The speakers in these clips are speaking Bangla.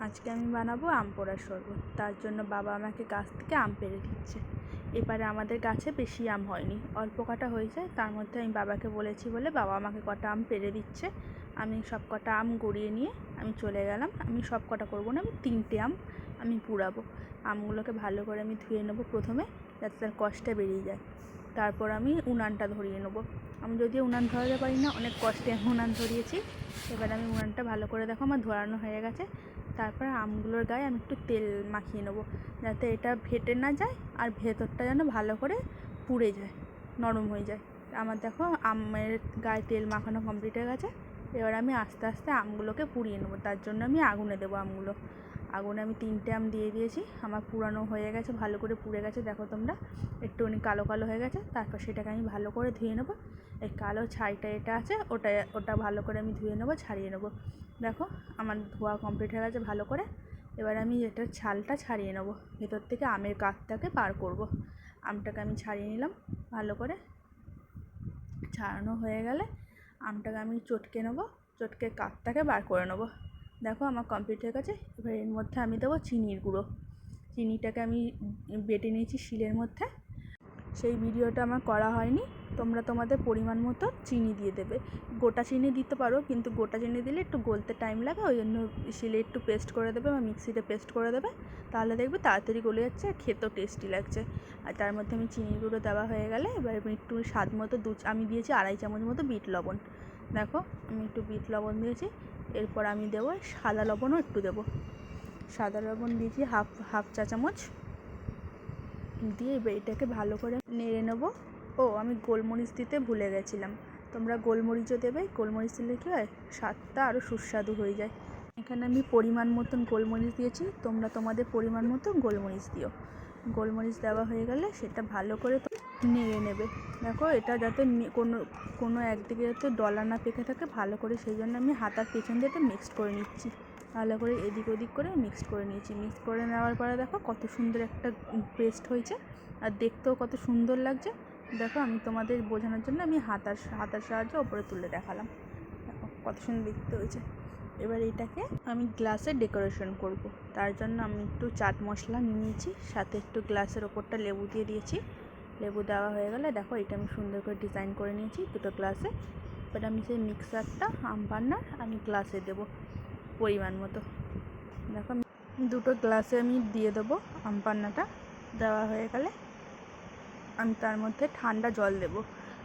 আজকে আমি বানাবো আম পোড়ার শরবত। তার জন্য বাবা আমাকে গাছ থেকে আম পেড়ে দিচ্ছে। এবারে আমাদের গাছে বেশি আম হয়নি, অল্প কটা হয়েছে। তার মধ্যে আমি বাবাকে বলেছি বলে বাবা আমাকে কটা আম পেড়ে দিচ্ছে। আমি সব কটা আম গড়িয়ে নিয়ে আমি চলে গেলাম। আমি সব কটা করবো না, আমি 3টে আম আমি পুড়াবো। আমগুলোকে ভালো করে আমি ধুয়ে নেবো প্রথমে, যাতে তার কষ্টটা বেরিয়ে যায়। তারপর আমি উনানটা ধরিয়ে নেবো। আমি যদিও উনান ধরাতে পারি না, অনেক কষ্টে আমি উনান ধরিয়েছি। এবার আমি উনানটা ভালো করে দেখো আমার ধরানো হয়ে গেছে। তারপর আমগুলোর গায়ে আমি একটু তেল মাখিয়ে নেবো, যাতে এটা ফেটে না যায় আর ভেতরটা যেন ভালো করে পুড়ে যায়, নরম হয়ে যায়। আমার দেখো আমের গায়ে তেল মাখানো কমপ্লিট হয়ে গেছে। এবার আমি আস্তে আস্তে আমগুলোকে পুড়িয়ে নেবো। তার জন্য আমি আগুনে দেবো আমগুলো। আগুনে আমি 3টে আম দিয়ে দিয়েছি। আমার পুরানো হয়ে গেছে, ভালো করে পুড়ে গেছে। দেখো তোমরা একটুখানি কালো কালো হয়ে গেছে। তারপর সেটাকে আমি ভালো করে ধুয়ে নেবো। এই কালো ছাইটা এটা আছে, ওটা ভালো করে আমি ধুয়ে নেবো, ছাড়িয়ে নেবো। দেখো আমার ধোয়া কমপ্লিট হয়ে গেছে ভালো করে। এবার আমি এটার ছালটা ছাড়িয়ে নেবো, ভেতর থেকে আমের কাঠটাকে বার করব। আমটাকে আমি ছাড়িয়ে নিলাম ভালো করে। ছাড়ানো হয়ে গেলে আমটাকে আমি চটকে নেবো, চটকে কাঠটাকে বার করে নেবো। দেখো আমার কমপ্লিট হয়ে গেছে। এবার এর মধ্যে আমি দেবো চিনির গুঁড়ো। চিনিটাকে আমি বেটে নিয়েছি শিলের মধ্যে। সেই ভিডিওটা আমার করা হয়নি। তোমরা তোমাদের পরিমাণ মতো চিনি দিয়ে দেবে। গোটা চিনি দিতে পারো, কিন্তু গোটা চিনি দিলে একটু গলতে টাইম লাগে, ওই জন্য শিলে একটু পেস্ট করে দেবে বা মিক্সিতে পেস্ট করে দেবে। তাহলে দেখবে তাড়াতাড়ি গলে যাচ্ছে আর খেতেও টেস্টি লাগছে। আর তার মধ্যে আমি চিনির গুঁড়ো দেওয়া হয়ে গেলে এবার একটু স্বাদ মতো আমি দিয়েছি 2.5 চামচ মতো বিট লবণ। দেখো আমি একটু বিট লবণ দিয়েছি। এরপর আমি দেবো সাদা লবণও একটু দেবো। সাদা লবণ দিয়েছি হাফ চা চামচ দিয়ে এবার এটাকে ভালো করে নেড়ে নেবো। আমি গোলমরিচ দিতে ভুলে গেছিলাম। তোমরা গোলমরিচও দেবে। গোলমরিচ দিলে কী হয়, স্বাদটা আরও সুস্বাদু হয়ে যায়। এখানে আমি পরিমাণ মতন গোলমরিচ দিয়েছি, তোমরা তোমাদের পরিমাণ মতো গোলমরিচ দিও। গোলমরিচ দেওয়া হয়ে গেলে সেটা ভালো করে নেড়ে নেবে। দেখো এটা যাতে কোনো একদিকে যাতে ডলা না পেকে থাকে ভালো করে, সেই জন্য আমি হাতার পেছন দিয়ে এটা মিক্সড করে নিচ্ছি। ভালো করে এদিক ওদিক করে মিক্সড করে নিয়েছি। মিক্সড করে নেওয়ার পরে দেখো কত সুন্দর একটা পেস্ট হয়েছে, আর দেখতেও কত সুন্দর লাগছে। দেখো আমি তোমাদের বোঝানোর জন্য আমি হাতার সাহায্যে ওপরে তুলে দেখালাম। দেখো কত সুন্দর দেখতে হয়েছে। এবার এটাকে আমি গ্লাসে ডেকোরেশন করব। তার জন্য আমি একটু চাট মশলা নিয়ে নিয়েছি, সাথে একটু গ্লাসের ওপরটা লেবু দিয়ে দিয়েছি। লেবু দেওয়া হয়ে গেলে দেখো এটা আমি সুন্দর করে ডিজাইন করে নিয়েছি দুটো গ্লাসে। এবার আমি সেই মিক্সারটা আম পান্নার আমি গ্লাসে দেবো পরিমাণ মতো। দেখো দুটো গ্লাসে আমি দিয়ে দেবো আম পান্নাটা। দেওয়া হয়ে গেলে আমি তার মধ্যে ঠান্ডা জল দেবো।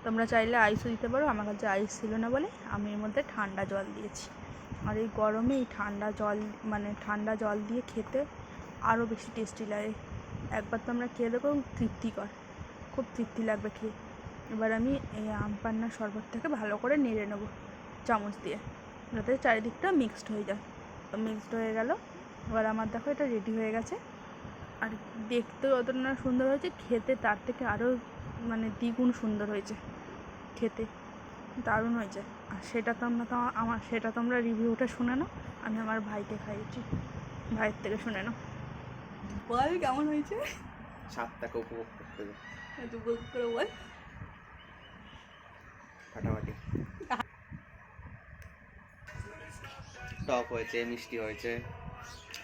তোমরা চাইলে আইসও দিতে পারো, আমার কাছে আইস ছিল না বলে আমি এর মধ্যে ঠান্ডা জল দিয়েছি। আর এই গরমে এই ঠান্ডা জল দিয়ে খেতে আরও বেশি টেস্টি লাগে। একবার তোমরা খেয়ে দেখো, খুব তৃপ্তি লাগবে খেয়ে। এবার আমি এই আম পান্নার শরবতটাকে ভালো করে নেড়ে নেবো চামচ দিয়ে, যাতে চারিদিকটা মিক্সড হয়ে যায়। মিক্সড হয়ে গেল। এবার আমার দেখো এটা রেডি হয়ে গেছে। আর দেখতে যতটা না সুন্দর হয়েছে, খেতে তার থেকে আরও দ্বিগুণ সুন্দর হয়েছে। খেতে দারুণ হয়েছে। আর সেটা তোমরা রিভিউটা শুনে নাও। আমি আমার ভাইকে খাইয়েছি, ভাইয়ের থেকে শুনে নাও। বল কেমন হয়েছে? স্বাদটাকে উপভোগ করতে হবে। উপভোগ করে বল। ফাটাফাটি। টক হয়েছে, মিষ্টি হয়েছে।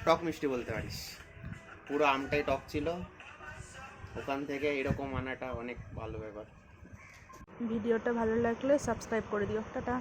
টক মিষ্টি বলতে পারিস। পুরো আমটাই টক ছিল। ওখান থেকে এরকম আনাটা অনেক ভালো ব্যাপার। ভিডিওটা ভালো লাগলে সাবস্ক্রাইব করে দিও। টাটা।